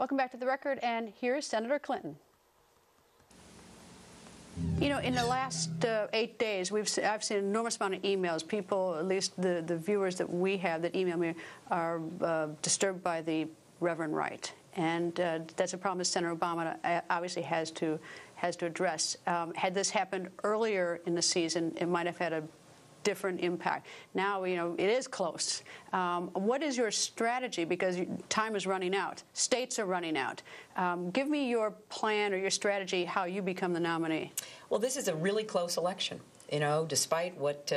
Welcome back to The Record, and here's Senator Clinton. You know, in the last 8 days, I've seen an enormous amount of emails. People, at least the viewers that we have that email me, are disturbed by the Reverend Right, and that's a problem that Senator Obama obviously has to address. Had this happened earlier in the season, it might have had a different impact. Now, you know, it is close. What is your strategy? Because time is running out. States are running out. Give me your plan or your strategy how you become the nominee. Well, this is a really close election. You know, despite what,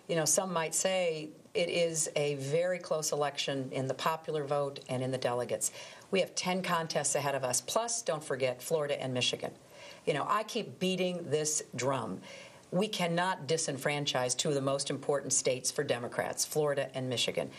you know, some might say, it is a very close election in the popular vote and in the delegates. We have 10 contests ahead of us, plus, don't forget, Florida and Michigan. You know, I keep beating this drum. We cannot disenfranchise two of the most important states for Democrats, Florida and Michigan.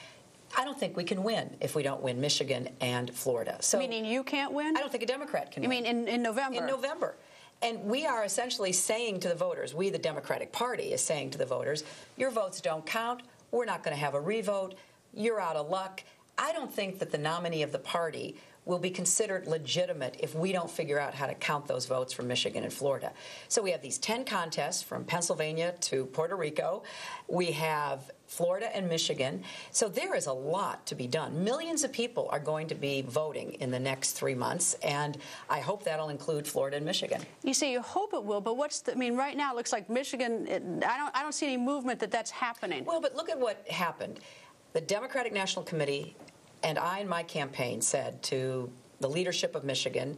I don't think we can win if we don't win Michigan and Florida. So, meaning you can't win? I don't think a Democrat can win. You mean in November? In November. And we are essentially saying to the voters, we, the Democratic Party, is saying to the voters, your votes don't count. We're not going to have a revote. You're out of luck. I don't think that the nominee of the party will be considered legitimate if we don't figure out how to count those votes from Michigan and Florida. So we have these 10 contests from Pennsylvania to Puerto Rico. We have Florida and Michigan. So there is a lot to be done. Millions of people are going to be voting in the next 3 months, and I hope that'll include Florida and Michigan. You say you hope it will, but I mean, right now it looks like Michigan, I don't see any movement that's happening. Well, but look at what happened. The Democratic National Committee and I, in my campaign, said to the leadership of Michigan,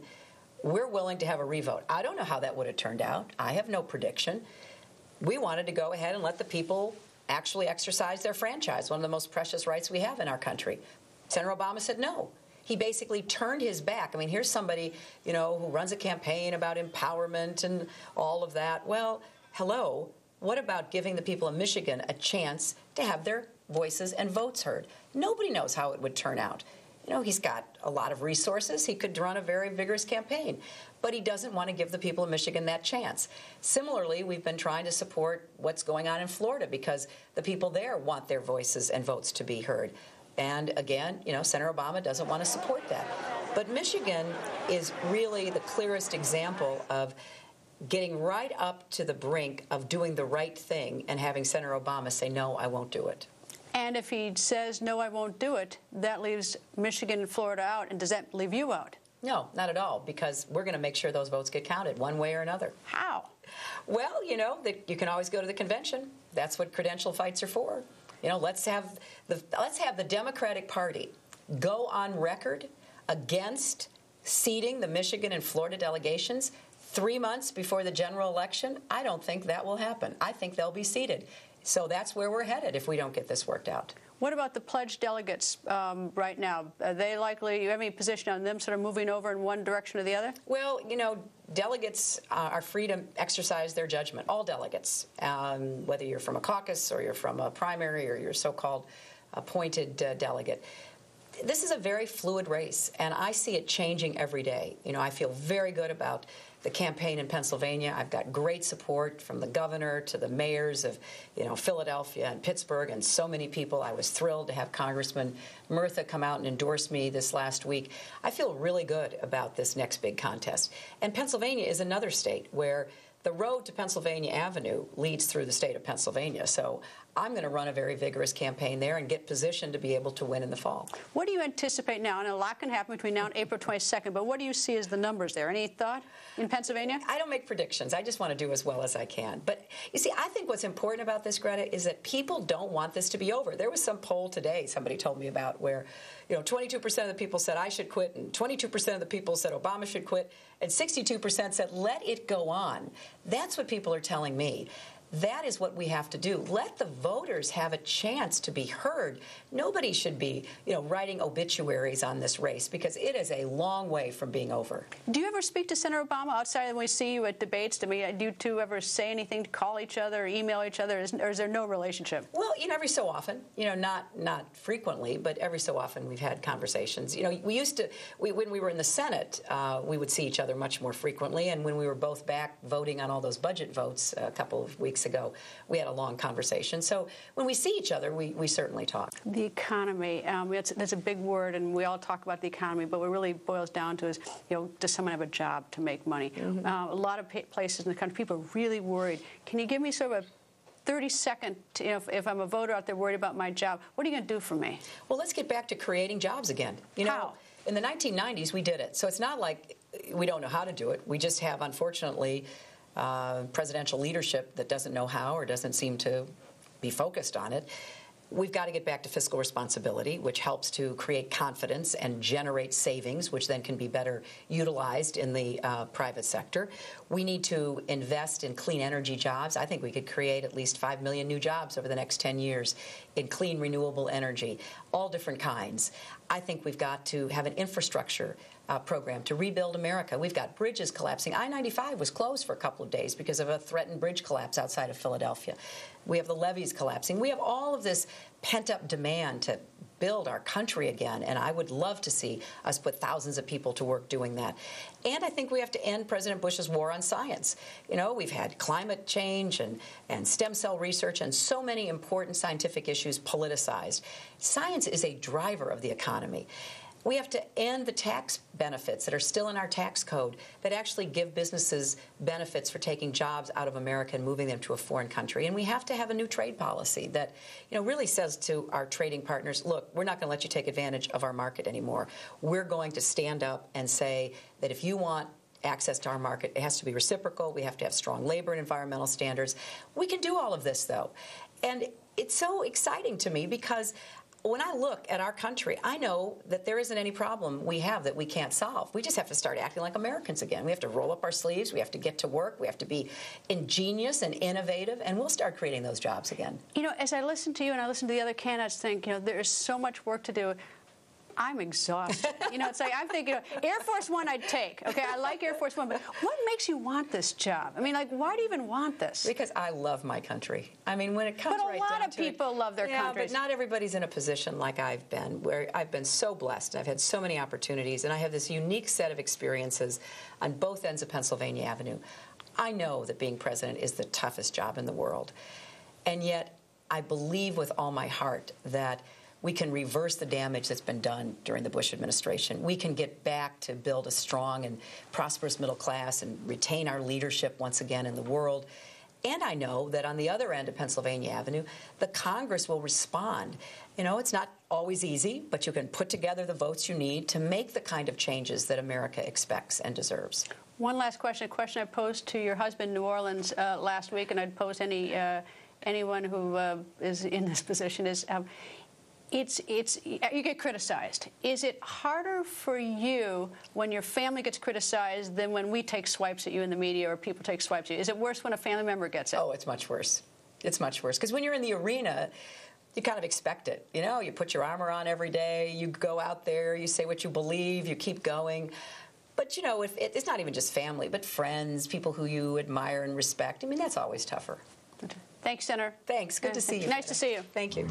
we're willing to have a revote. I don't know how that would have turned out. I have no prediction. We wanted to go ahead and let the people actually exercise their franchise, one of the most precious rights we have in our country. Senator Obama said no. He basically turned his back. I mean, here's somebody, you know, who runs a campaign about empowerment and all of that. Well, hello. What about giving the people of Michigan a chance to have their voices and votes heard? Nobody knows how it would turn out. You know, he's got a lot of resources. He could run a very vigorous campaign, but he doesn't want to give the people of Michigan that chance. Similarly, we've been trying to support what's going on in Florida because the people there want their voices and votes to be heard. And again, you know, Senator Obama doesn't want to support that. But Michigan is really the clearest example of getting right up to the brink of doing the right thing and having Senator Obama say, no, I won't do it. And if he says, no, I won't do it, that leaves Michigan and Florida out. And does that leave you out? No, not at all, because we're going to make sure those votes get counted one way or another. How? Well, you know, you can always go to the convention. That's what credential fights are for. You know, let's have the Democratic Party go on record against seating the Michigan and Florida delegations 3 months before the general election. I don't think that will happen. I think they'll be seated. So that's where we're headed if we don't get this worked out. What about the pledged delegates right now? Are they likely, you have any position on them sort of moving over in one direction or the other? Well, you know, delegates are free to exercise their judgment, all delegates, whether you're from a caucus or you're from a primary or you're so-called appointed delegate. This is a very fluid race, and I see it changing every day. You know, I feel very good about the campaign in Pennsylvania. I've got great support from the governor to the mayors of, you know, Philadelphia and Pittsburgh and so many people. I was thrilled to have Congressman Murtha come out and endorse me this last week. I feel really good about this next big contest. And Pennsylvania is another state where the road to Pennsylvania Avenue leads through the state of Pennsylvania. So I'm going to run a very vigorous campaign there and get positioned to be able to win in the fall. What do you anticipate now? And a lot can happen between now and April 22nd, but what do you see as the numbers there? Any thought in Pennsylvania? I don't make predictions. I just want to do as well as I can. But, you see, I think what's important about this, Greta, is that people don't want this to be over. There was some poll today somebody told me about where, you know, 22% of the people said I should quit, and 22% of the people said Obama should quit, and 62% said let it go on. That's what people are telling me. That is what we have to do. Let the voters have a chance to be heard. Nobody should be, you know, writing obituaries on this race because it is a long way from being over. Do you ever speak to Senator Obama outside when we see you at debates? Do you two ever say anything, to call each other, or email each other, or is there no relationship? Well, you know, every so often, you know, not frequently, but every so often we've had conversations. You know, we used to, when we were in the Senate, we would see each other much more frequently, and when we were both back voting on all those budget votes a couple of weeks weeks ago, we had a long conversation. So when we see each other, we certainly talk. The economy, that's a big word, and we all talk about the economy, but what it really boils down to is, does someone have a job to make money? A lot of places in the country, people are really worried. Can you give me sort of a 30-second, if I'm a voter out there worried about my job, what are you going to do for me? Well, let's get back to creating jobs again. How? In the 1990s, we did it. So it's not like we don't know how to do it. We just have, unfortunately, presidential leadership that doesn't know how or doesn't seem to be focused on it. We've got to get back to fiscal responsibility, which helps to create confidence and generate savings, which then can be better utilized in the private sector. We need to invest in clean energy jobs. I think we could create at least 5 million new jobs over the next 10 years in clean, renewable energy, all different kinds. I think we've got to have an infrastructure program to rebuild America. We've got bridges collapsing. I-95 was closed for a couple of days because of a threatened bridge collapse outside of Philadelphia. We have the levees collapsing. We have all of this pent-up demand to build our country again, and I would love to see us put thousands of people to work doing that. And I think we have to end President Bush's war on science. We've had climate change and stem cell research and so many important scientific issues politicized. Science is a driver of the economy. We have to end the tax benefits that are still in our tax code that actually give businesses benefits for taking jobs out of America and moving them to a foreign country. And we have to have a new trade policy that, really says to our trading partners, look, we're not going to let you take advantage of our market anymore. We're going to stand up and say that if you want access to our market, it has to be reciprocal. We have to have strong labor and environmental standards. We can do all of this, though. And it's so exciting to me because when I look at our country, I know that there isn't any problem we have that we can't solve. We just have to start acting like Americans again. We have to roll up our sleeves. We have to get to work. We have to be ingenious and innovative, and we'll start creating those jobs again. As I listen to you and I listen to the other candidates think, there is so much work to do. I'm exhausted. It's like I'm thinking, Air Force One I'd take. Okay, I like Air Force One, but what makes you want this job? I mean, why do you even want this? Because I love my country. I mean, when it comes right down to it. But a lot of people love their countries. But not everybody's in a position like I've been, where I've been so blessed. I've had so many opportunities, and I have this unique set of experiences on both ends of Pennsylvania Avenue. I know that being president is the toughest job in the world, and yet I believe with all my heart that we can reverse the damage that's been done during the Bush administration. We can get back to build a strong and prosperous middle class and retain our leadership once again in the world. And I know that on the other end of Pennsylvania Avenue, the Congress will respond. It's not always easy, but you can put together the votes you need to make the kind of changes that America expects and deserves. One last question, a question I posed to your husband in New Orleans last week, and I'd pose anyone who is in this position is, you get criticized. Is it harder for you when your family gets criticized than when we take swipes at you in the media or people take swipes at you? Is it worse when a family member gets it? Oh, it's much worse. It's much worse. Because when you're in the arena, you kind of expect it. You put your armor on every day, you go out there, you say what you believe, you keep going. But, if it's not even just family, but friends, people who you admire and respect. I mean, that's always tougher. Thanks, Senator. Thanks. Good to see you. Nice to see you. Thank you.